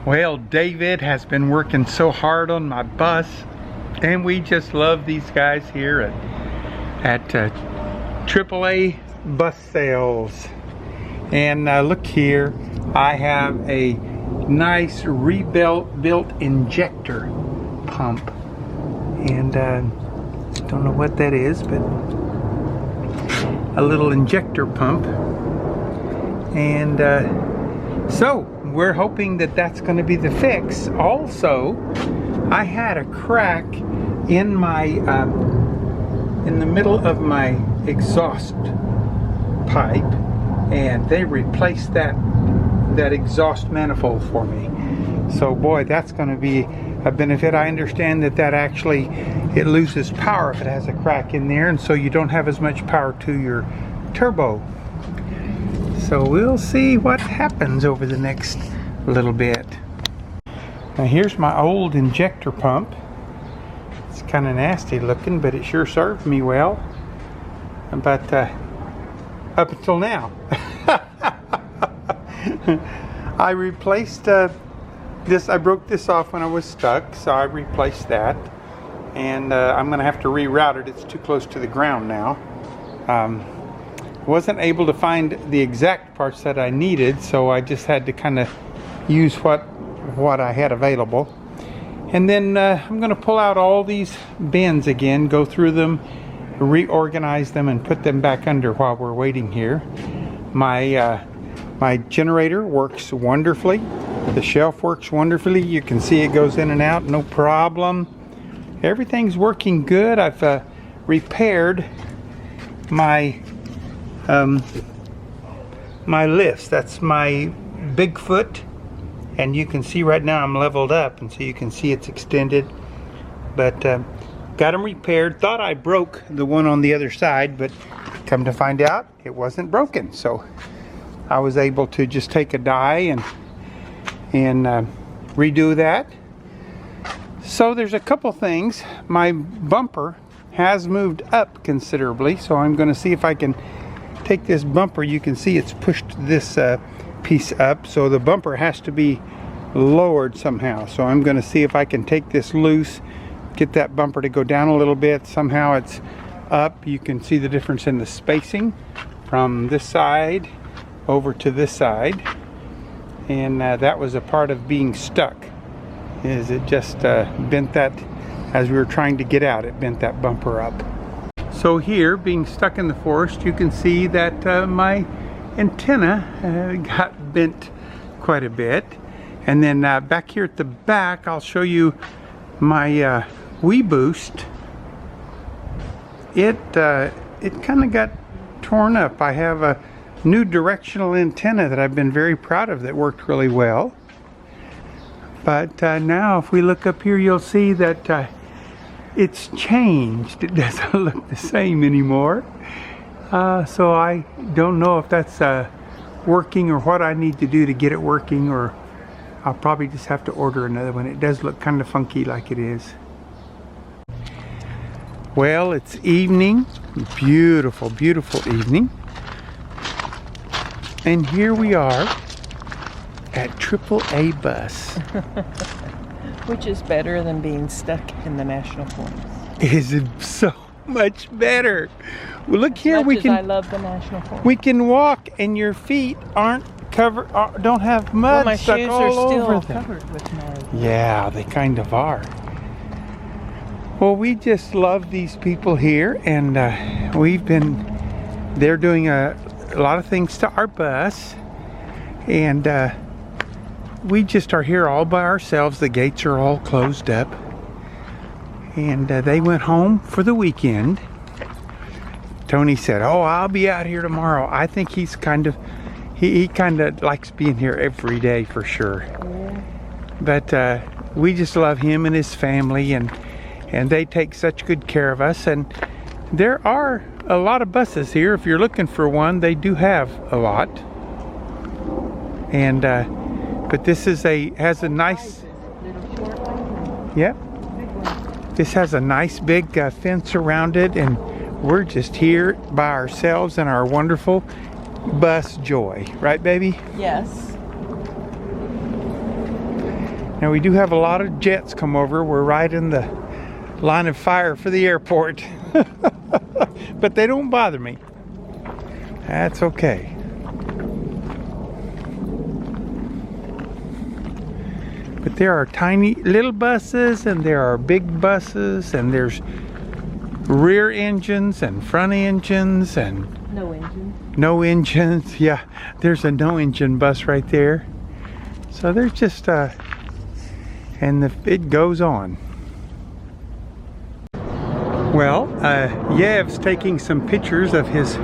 Well, David has been working so hard on my bus, and we just love these guys here at AAA Bus Sales. And look here, I have a nice rebuilt injector pump, and don't know what that is, but a little injector pump. And so we're hoping that that's going to be the fix. Also, I had a crack in my in the middle of my exhaust pipe, and they replaced that exhaust manifold for me. So boy, that's going to be a benefit. I understand that actually it loses power if it has a crack in there, and so you don't have as much power to your turbo. So we'll see what happens over the next little bit. Now here's my old injector pump. It's kind of nasty looking, but it sure served me well. But up until now. I replaced this. I broke this off when I was stuck, so I replaced that. And I'm going to have to reroute it. It's too close to the ground now. Wasn't able to find the exact parts that I needed, so I just had to kind of use what I had available. And then I'm going to pull out all these bins again, go through them, reorganize them, and put them back under while we're waiting here. My generator works wonderfully. The shelf works wonderfully. You can see it goes in and out, no problem. Everything's working good. I've repaired my my lifts. That's my Bigfoot, and you can see right now I'm leveled up, and so you can see it's extended. But got them repaired. Thought I broke the one on the other side, but come to find out it wasn't broken. So I was able to just take a die and redo that. So there's a couple things. My bumper has moved up considerably, so I'm going to see if I can take this bumper. You can see it's pushed this piece up, so the bumper has to be lowered somehow. So I'm going to see if I can take this loose, get that bumper to go down a little bit. Somehow it's up. You can see the difference in the spacing from this side over to this side, and that was a part of being stuck. Is it just bent that as we were trying to get out? It bent that bumper up. So here, being stuck in the forest, you can see that my antenna got bent quite a bit. And then back here at the back, I'll show you my Wii Boost. It kind of got torn up. I have a new directional antenna that I've been very proud of that worked really well. But now if we look up here, you'll see that it's changed. It doesn't look the same anymore. So I don't know if that's working or what I need to do to get it working, or I'll probably just have to order another one. It does look kind of funky like it is. Well, it's evening. Beautiful, beautiful evening. And here we are at AAA Bus. Which is better than being stuck in the National Forest. Is it so much better? Well, look here, I love the National Forest. We can walk, and your feet aren't covered, don't have mud my stuck shoes all are still over them. covered with mud. Yeah, they kind of are. Well, we just love these people here, and they're doing a lot of things to our bus, and we just are here all by ourselves. The gates are all closed up, and they went home for the weekend. Tony said, "Oh, I'll be out here tomorrow." I think he's he kind of likes being here every day for sure. Yeah. But we just love him and his family, and they take such good care of us. And there are a lot of buses here. If you're looking for one, they do have a lot. And but this is has a nice, yep. This has a nice big fence around it, and we're just here by ourselves in our wonderful bus joy, right, baby? Yes. Now we do have a lot of jets come over. We're right in the line of fire for the airport. But they don't bother me. That's okay. But there are tiny little buses and there are big buses and there's rear engines and front engines and No engine. no engines. Yeah, there's a no engine bus right there. So there's just and it goes on. Well, Yev's taking some pictures of his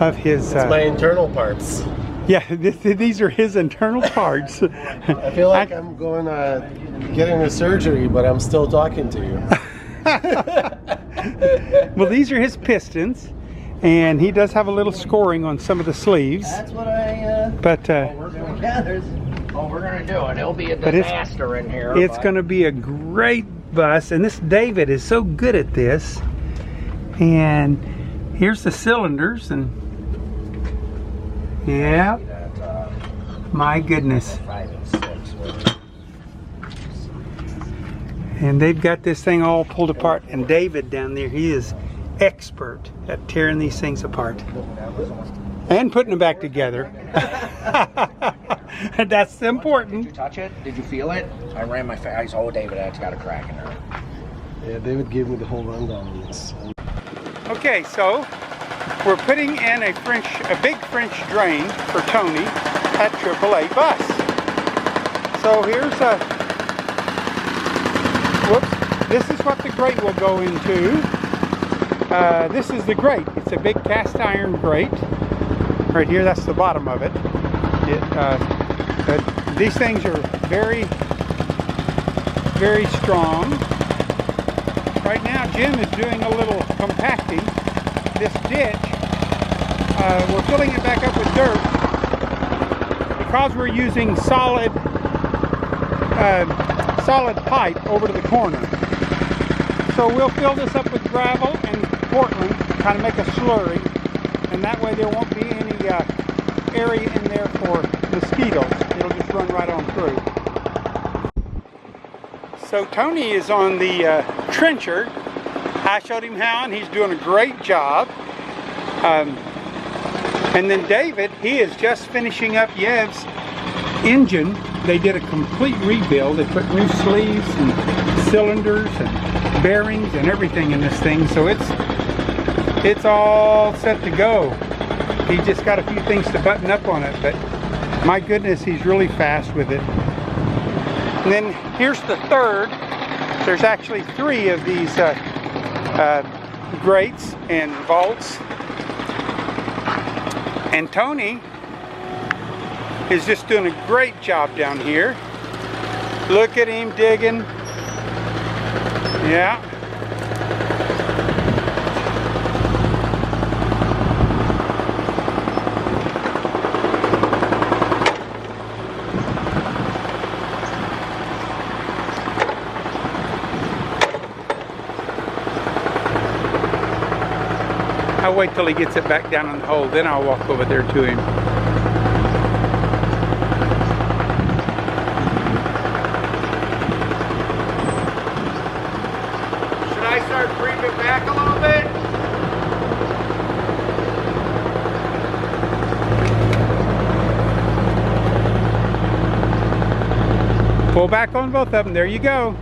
It's my internal parts. yeah, these are his internal parts. I feel like I'm going getting a surgery, but I'm still talking to you. Well, these are his pistons, and he does have a little scoring on some of the sleeves. That's what I, But we're gonna do it. It'll be a disaster in here. it's going to be a great bus, and this David is so good at this. And here's the cylinders, and yeah, my goodness. 5 and 6. And they've got this thing all pulled apart, and David down there, he is expert at tearing these things apart and putting them back together. That's important. Did you touch it? Did you feel it? I ran my face. Oh, David, that's got a crack in there. Yeah, David gave me the whole rundown on this. Okay, so we're putting in a big French drain for Tony at AAA Bus. So here's whoops, this is what the grate will go into. This is the grate. It's a big cast iron grate. Right here, that's the bottom of it. But these things are very, very strong. Right now, Jim is doing a little compacting. This ditch, we're filling it back up with dirt because we're using solid pipe over to the corner. So we'll fill this up with gravel and Portland, kind of make a slurry, and that way there won't be any area in there for mosquitoes. It'll just run right on through. So Tony is on the trencher. I showed him how, and he's doing a great job. And then David, he is just finishing up Yev's engine. They did a complete rebuild. They put new sleeves and cylinders and bearings and everything in this thing. So it's all set to go. He just got a few things to button up on it, but my goodness, he's really fast with it. And then here's the third. There's actually 3 of these grates and vaults. And Tony is just doing a great job down here. Look at him digging. Yeah. I'll wait till he gets it back down in the hole, then I'll walk over there to him. Should I start creeping back a little bit? Pull back on both of them. There you go.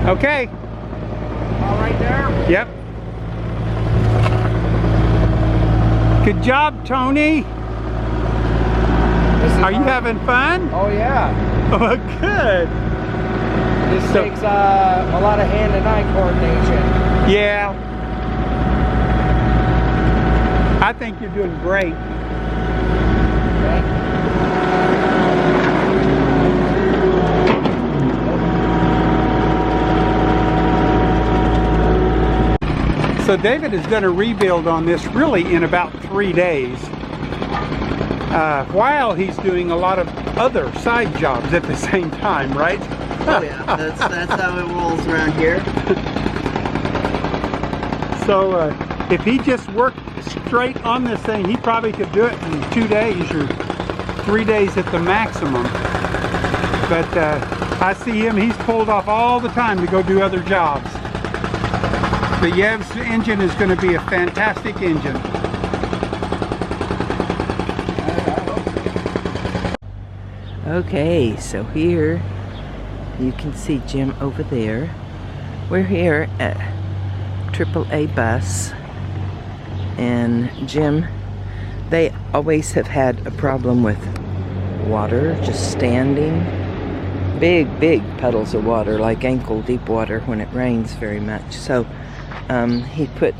Okay. All right there? Yep. Good job, Tony. Are you having fun? Oh, yeah. Oh, good. This takes a lot of hand and eye coordination. Yeah. I think you're doing great. So David has done a rebuild on this really in about 3 days, while he's doing a lot of other side jobs at the same time, right? Oh yeah, that's how it rolls around here. So if he just worked straight on this thing, he probably could do it in 2 days or 3 days at the maximum. But I see him, he's pulled off all the time to go do other jobs. The Yev's engine is going to be a fantastic engine. Okay, so here you can see Jim over there. We're here at AAA Bus, and Jim, they always have had a problem with water just standing. Big puddles of water, like ankle deep water when it rains very much. So he put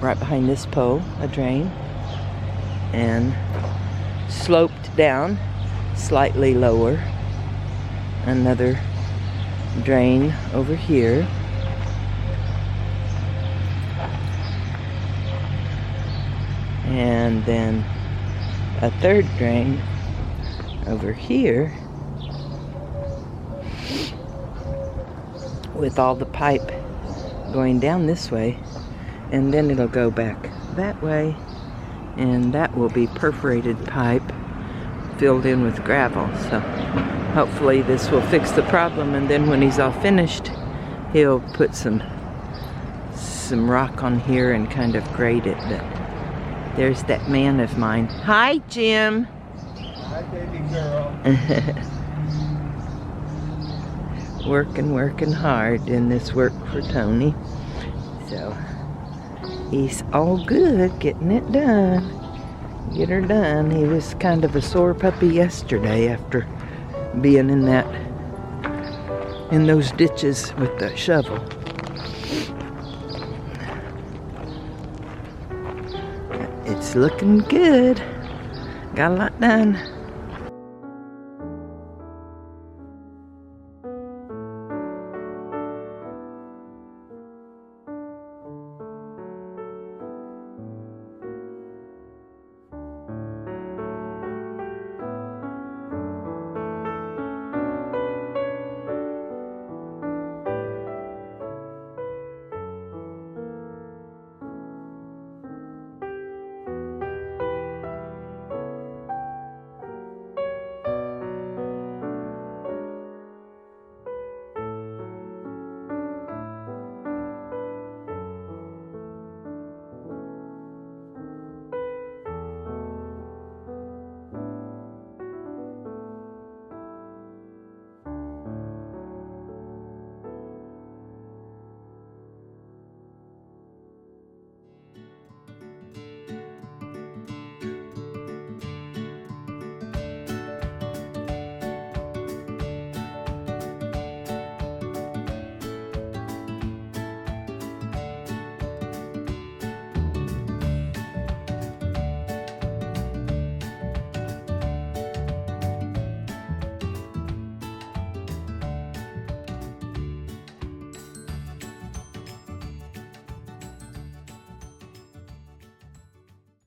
right behind this pole a drain and sloped down slightly lower another drain over here, and then a third drain over here with all the pipe going down this way, and then it'll go back that way, and that will be perforated pipe filled in with gravel. So hopefully this will fix the problem, and then when he's all finished, he'll put some rock on here and kind of grade it. But there's that man of mine. Hi, Jim. Hi, baby girl. Working hard in this work for Tony. So he's all good getting it done. Get her done. He was kind of a sore puppy yesterday after being in those ditches with the shovel. It's looking good. Got a lot done.